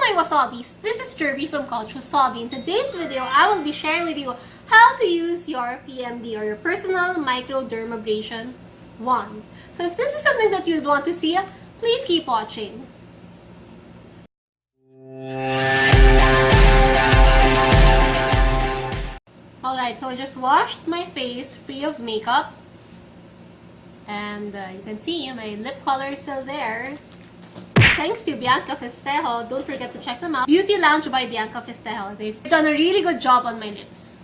my wasabis, this is Jirbie from Couchwasabi. In today's video, I will be sharing with you how to use your PMD or your personal microdermabrasion wand. So if this is something that you'd want to see, please keep watching. Alright, so I just washed my face free of makeup. And you can see my lip color is still there. Thanks to Bianca Festejo. Don't forget to check them out. Beauty Lounge by Bianca Festejo. They've done a really good job on my lips.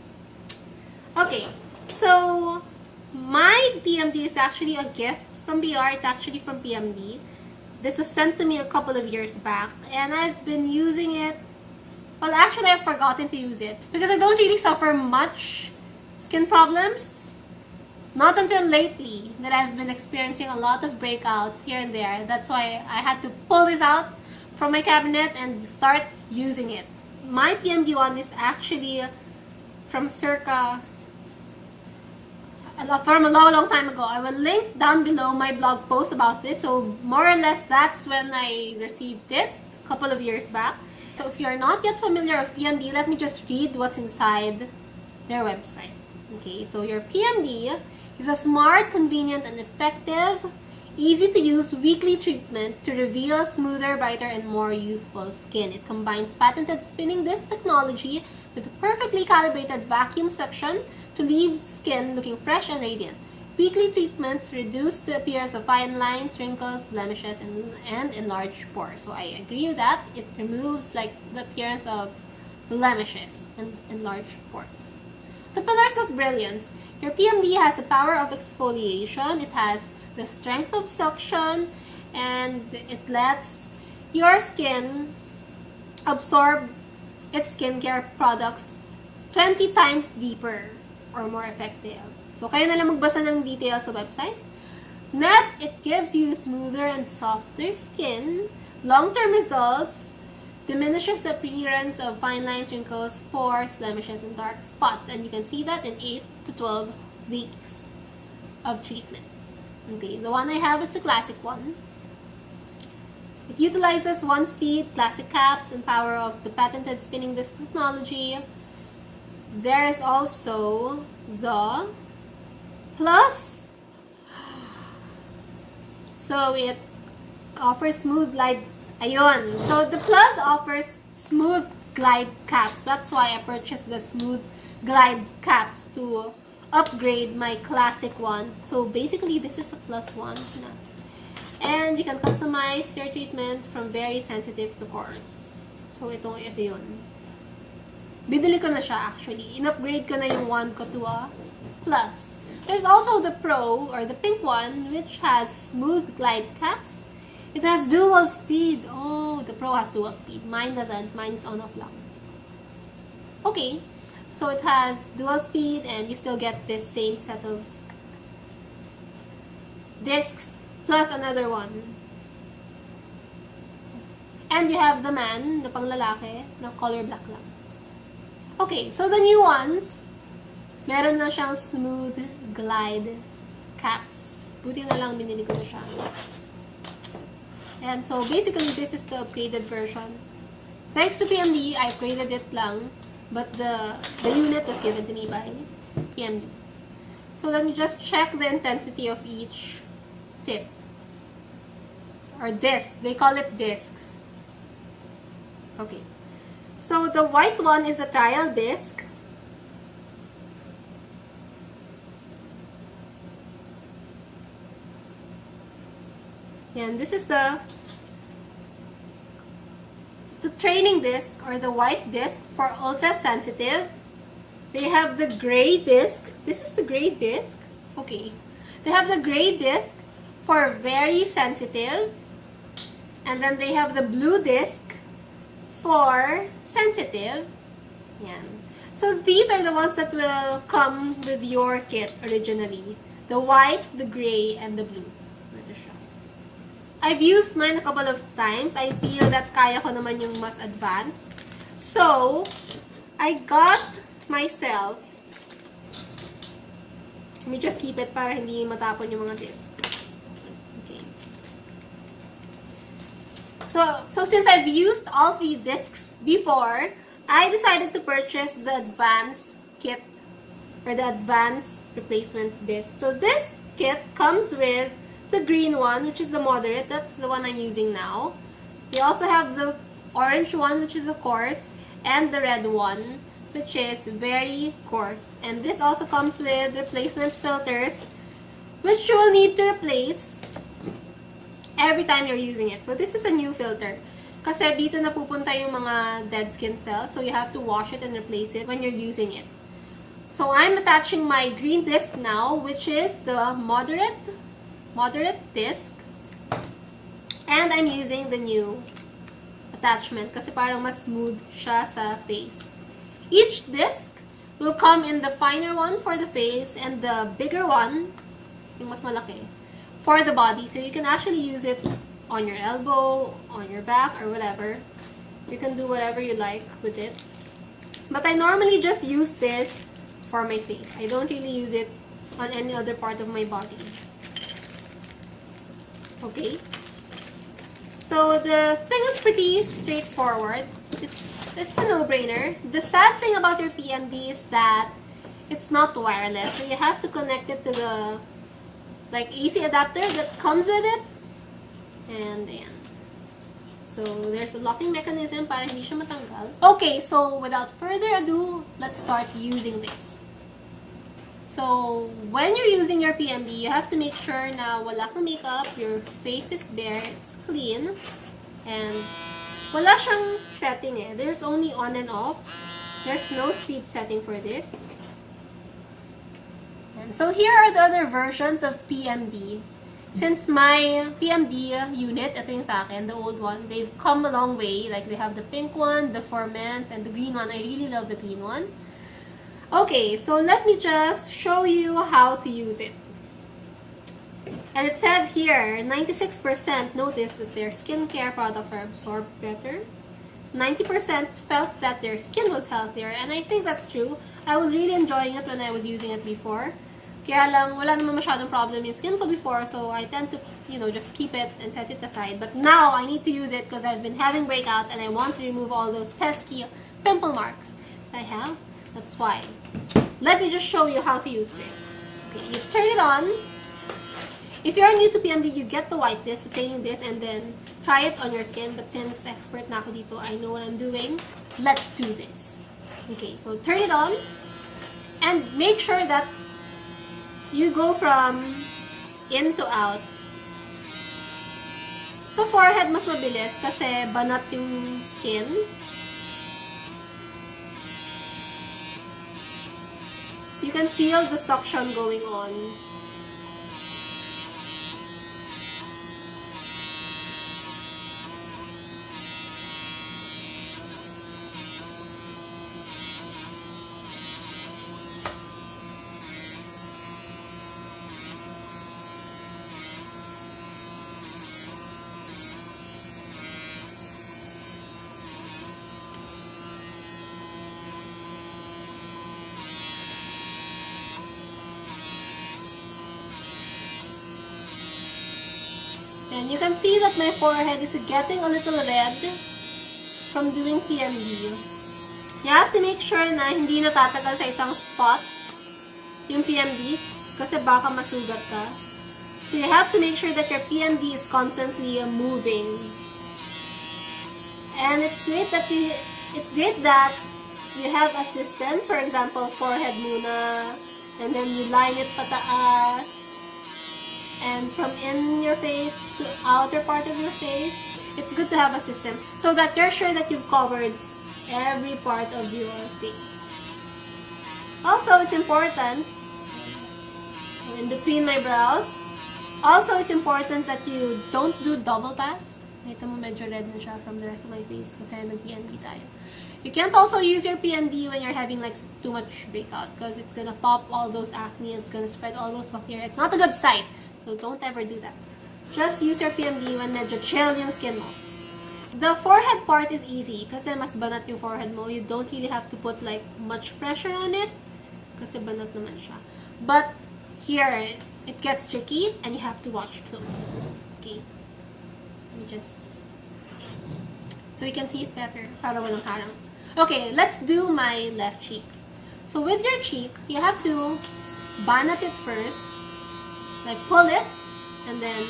Okay, so my PMD is actually a gift from BR. It's actually from PMD. This was sent to me a couple of years back, and I've been using it. Well, actually, I've forgotten to use it because I don't really suffer much skin problems. Not until lately that I've been experiencing a lot of breakouts here and there. That's why I had to pull this out from my cabinet and start using it. My PMD one is actually from from a long time ago. I will link down below my blog post about this. So more or less that's when I received it a couple of years back. So if you're not yet familiar with PMD, let me just read what's inside their website. Okay, so your PMD is a smart, convenient, and effective, easy-to-use weekly treatment to reveal smoother, brighter, and more youthful skin. It combines patented spinning disc technology with a perfectly calibrated vacuum suction to leave skin looking fresh and radiant. Weekly treatments reduce the appearance of fine lines, wrinkles, blemishes, and enlarged pores. So I agree with that. It removes like the appearance of blemishes and enlarged pores. The pillars of brilliance. Your PMD has the power of exfoliation, it has the strength of suction, and it lets your skin absorb its skincare products 20 times deeper or more effective. So, kayo na lang magbasa ng details sa website. Net, it gives you smoother and softer skin. Long-term results diminishes the appearance of fine lines, wrinkles, pores, blemishes, and dark spots. And you can see that in 8 to 12 weeks of treatment. Okay, the one I have is the classic one. It utilizes one-speed classic caps and power of the patented spinning disc technology. There is also the Plus. So it offers smooth glide. Ayun. So the Plus offers smooth glide caps. That's why I purchased the smooth glide caps to upgrade my classic one. So basically, this is a plus one. And you can customize your treatment from very sensitive to coarse. So ito yun. Binili ko na siya actually. In-upgrade ko na yung wand ko to a plus. There's also the Pro or the pink one, which has smooth glide caps. It has dual speed. Oh, the Pro has dual speed. Mine doesn't. Mine is on-off lang. Okay. So it has dual speed and you still get this same set of discs plus another one. And you have the man, the panglalaki, na color black lang. Okay, so the new ones, meron na siyang smooth glide caps. Buti na lang binili ko na siya. And so basically, this is the upgraded version. Thanks to PMD, I upgraded it lang. But the unit was given to me by PMD. So let me just check the intensity of each tip. Or disc. They call it discs. Okay. So the white one is a trial disc. And this is the training disc or the white disc for ultra sensitive. They have the gray disc. This is the gray disc. Okay. They have the gray disc for very sensitive. And then they have the blue disc for sensitive. Yan. So these are the ones that will come with your kit originally. The white, the gray, and the blue. I've used mine a couple of times. I feel that kaya ko naman yung mas advanced. So, I got myself, let me just keep it para hindi matapon yung mga disc. Okay. So since I've used all 3 discs before, I decided to purchase the advanced kit or the advanced replacement disc. So this kit comes with the green one, which is the moderate. That's the one I'm using now. We also have the orange one, which is the coarse, and the red one, which is very coarse. And this also comes with replacement filters, which you will need to replace every time you're using it. So this is a new filter. Kasi dito napupunta yung mga dead skin cells, so you have to wash it and replace it when you're using it. So I'm attaching my green disc now, which is the moderate disc. And I'm using the new attachment kasi parang mas smooth siya sa face. Each disc will come in the finer one for the face and the bigger one, yung mas malaki, for the body. So you can actually use it on your elbow, on your back, or whatever. You can do whatever you like with it. But I normally just use this for my face. I don't really use it on any other part of my body. Okay? So the thing is pretty straightforward. It's a no-brainer. The sad thing about your PMD is that it's not wireless. So you have to connect it to the AC adapter that comes with it. And then, so there's a locking mechanism para hindi siya matanggal. Okay, so without further ado, let's start using this. So when you're using your PMD, you have to make sure na wala kang makeup, your face is bare, it's clean, and wala siyang setting eh. There's only on and off. There's no speed setting for this. And so here are the other versions of PMD. Since my PMD unit, ito yung sa akin, the old one, they've come a long way. Like they have the pink one, the 4 months, and the green one. I really love the green one. Okay, so let me just show you how to use it. And it says here, 96% noticed that their skincare products are absorbed better. 90% felt that their skin was healthier, and I think that's true. I was really enjoying it when I was using it before. Kaya lang, wala naman masyadong problem yung skin ko before, so I tend to, just keep it and set it aside. But now, I need to use it because I've been having breakouts and I want to remove all those pesky pimple marks that I have. That's why. Let me just show you how to use this. Okay, you turn it on. If you're new to PMD, you get the white disc, the plain disc, and then try it on your skin. But since expert na ako dito, I know what I'm doing. Let's do this. Okay, so turn it on. And make sure that you go from in to out. Sa forehead, mas mabilis kasi banat yung skin. You can feel the suction going on. And you can see that my forehead is getting a little red from doing PMD. You have to make sure na hindi natatagal sa isang spot yung PMD kasi baka masugat ka. So you have to make sure that your PMD is constantly moving. And it's great that you have a system. For example, forehead muna, and then you line it pataas. And from in your face to outer part of your face, it's good to have a system so that you're sure that you've covered every part of your face. Also, it's important, in between my brows, also it's important that you don't do double pass. Ito mo medyo red na siya from the rest of my face kasi nag-PMD tayo. You can't also use your PMD when you're having like too much breakout because it's gonna pop all those acne, it's gonna spread all those bacteria. It's not a good sight. So don't ever do that. Just use your PMD when medyo chill yung skin mo. The forehead part is easy kasi mas banat yung forehead mo. You don't really have to put like much pressure on it kasi banat naman siya. But here, it gets tricky and you have to watch closely. Okay. Let me just So you can see it better. Para walang harang. Okay, let's do my left cheek. So with your cheek, you have to banat it first. Like pull it. And then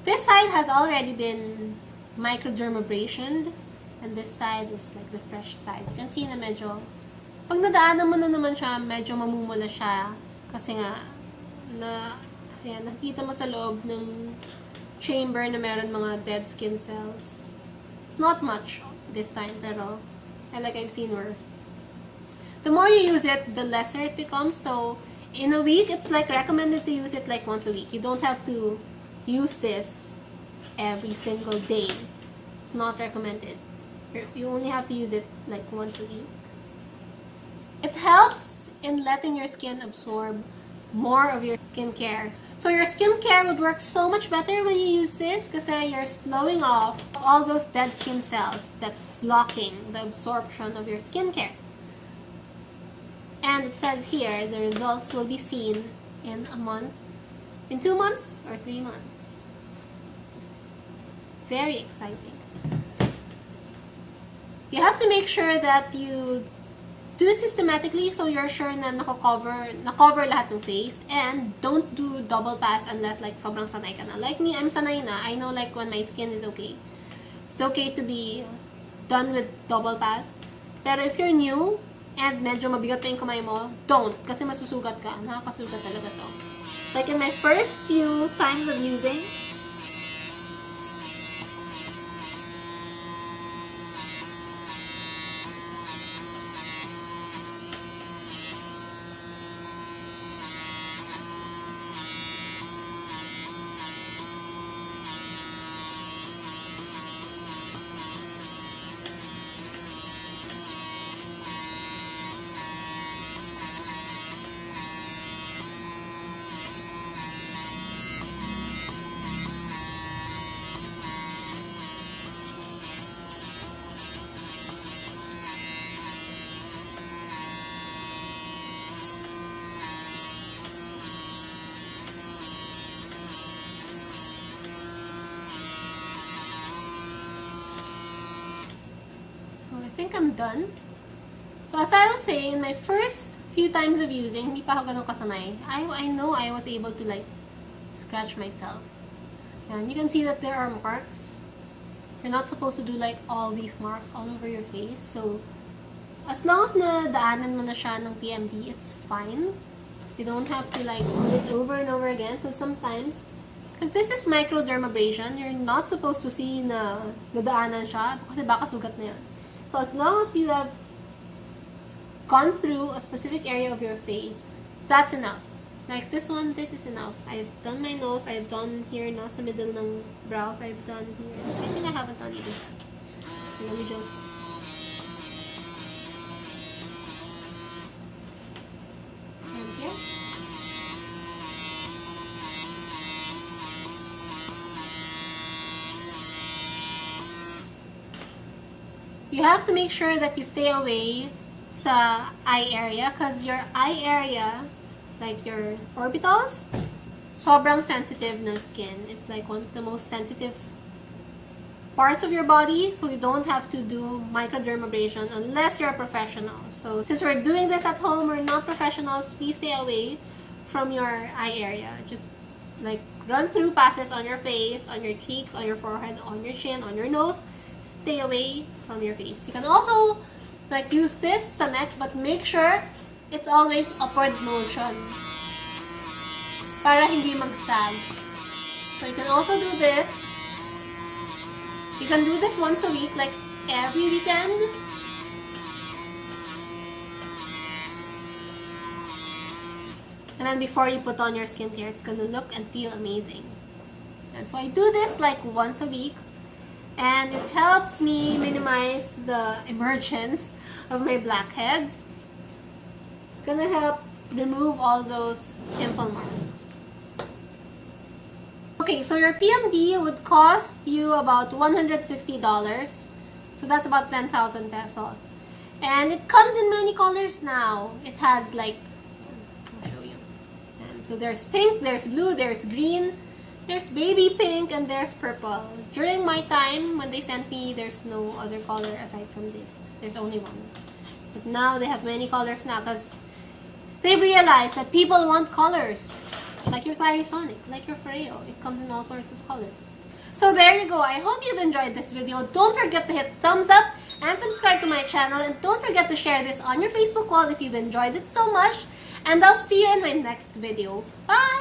this side has already been microdermabrasioned, and this side is like the fresh side. You can see na medyo, pag nadaanan mo na naman siya, medyo mamumula siya. Kasi nga, ayan, nakikita mo sa loob ng chamber na meron mga dead skin cells. It's not much this time, pero like I've seen worse. The more you use it, the lesser it becomes. So, in a week, it's like recommended to use it like once a week. You don't have to use this every single day. It's not recommended. You only have to use it like once a week. It helps in letting your skin absorb more of your skincare. So your skincare would work so much better when you use this kasi you're slowing off all those dead skin cells that's blocking the absorption of your skincare. And it says here the results will be seen in a month, in 2 months, or 3 months. Very exciting. You have to make sure that you do it systematically so you're sure na na-cover lahat ng face, and don't do double pass unless like sobrang sanay ka na. Like me, I'm sanay na. I know like when my skin is okay. It's okay to be done with double pass. Pero if you're new and medyo mabigat pa yung kamay mo, don't. Kasi masusugat ka. Nakakasugat talaga to. Like in my first few times of using, I think I'm done. So as I was saying, my first few times of using, hindi pa ako ganun kasanay. I know I was able to like scratch myself. And you can see that there are marks. You're not supposed to do like all these marks all over your face. So as long as nadaanan mo na siya ng PMD, it's fine. You don't have to like do it over and over again because sometimes, because this is microdermabrasion, you're not supposed to see na nadaanan siya kasi baka sugat na yan. So as long as you have gone through a specific area of your face, that's enough. Like this one, this is enough. I've done my nose, I've done here na sa middle ng brows, I've done here. I think I haven't done this. So let me just... And here. You have to make sure that you stay away sa eye area because your eye area, like your orbitals, sobrang sensitive na skin. It's like one of the most sensitive parts of your body, so you don't have to do microdermabrasion unless you're a professional. So since we're doing this at home, we're not professionals, please stay away from your eye area. Just like run through passes on your face, on your cheeks, on your forehead, on your chin, on your nose. Stay away from your face. You can also like use this sa neck, but make sure it's always upward motion para hindi magsag. So you can also do this. You can do this once a week, like every weekend. And then before you put on your skincare, it's gonna look and feel amazing. And so I do this like once a week, and it helps me minimize the emergence of my blackheads. It's gonna help remove all those pimple marks. Okay, so your PMD would cost you about $160. So that's about 10,000 pesos. And it comes in many colors now. It has like, I'll show you. And so there's pink, there's blue, there's green, there's baby pink, and there's purple. During my time, when they sent me, there's no other color aside from this. There's only one. But now they have many colors now because they realize that people want colors. Like your Clarisonic, like your Foreo. It comes in all sorts of colors. So there you go. I hope you've enjoyed this video. Don't forget to hit thumbs up and subscribe to my channel. And don't forget to share this on your Facebook wall if you've enjoyed it so much. And I'll see you in my next video. Bye!